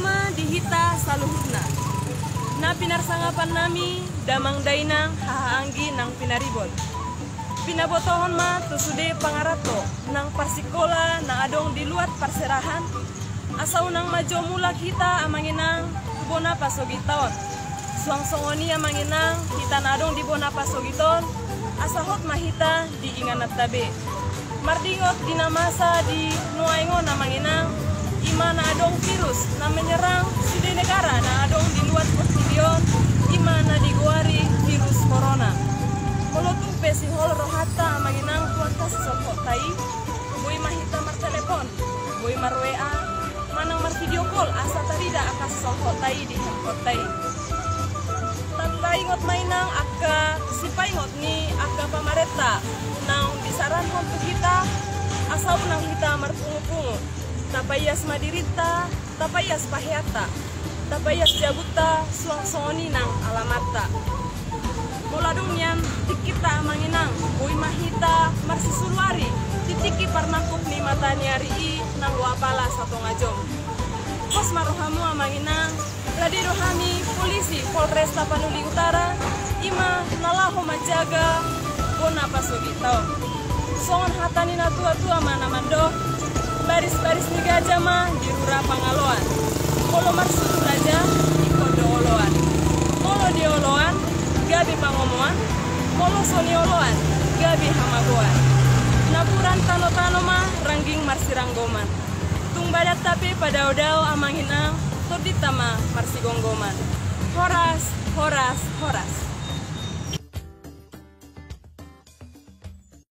ma dihita saluhutna. Na pinarsangapan nami damang dainang hahaanggi nang pinaribol. Pinabotohon ma tusude pangarato nang parsikola na adong di luar parserahan. Asaw nang majo mulak hita amanginang bona pasogiton. Suang-songoni amanginang hita na adong di bona pasogiton. Asahot mahita di inganat tabe. Mardingot dinamasa di nuaingon amanginang ima na adong virus na menyerang side negara na adong di luar persidion ima na diguari virus corona. Molotung pesihol rohata amanginang kuantas sokok tai boy mahita mar telepon boy mar WA manang mar video call asa tarida akas sokok tai di handphone tai. Taingot mainang aka sipaingot ni aka pamareta nang disaran untuk kita asal nang kita marpungu-pungu tapayas madirita tapayas pahiata tapayas jabuta suang-songoni nang alamata muladung yan tikita amanginang bui mahita marsisulwari titiki parnakuk ni matanya rii nang wapala satu ngajong pos marohamu amanginang Ladi rohami polisi Polres Tapanuli Utara ima nalaho majaga bona pasogito. Songon hatani na tua-tua mana mando baris-baris ni gajah mah di rura pangaloan. Kolo marsuru raja iko dooloan. Molo dioloan gabi pangomoan. Molo sonioloan gabi hamagoan. Napuran tano-tano mah rangging marsiranggoman. Tung badat tapi pada odao amanginang Torditama marsigonggoman. Horas, horas, horas.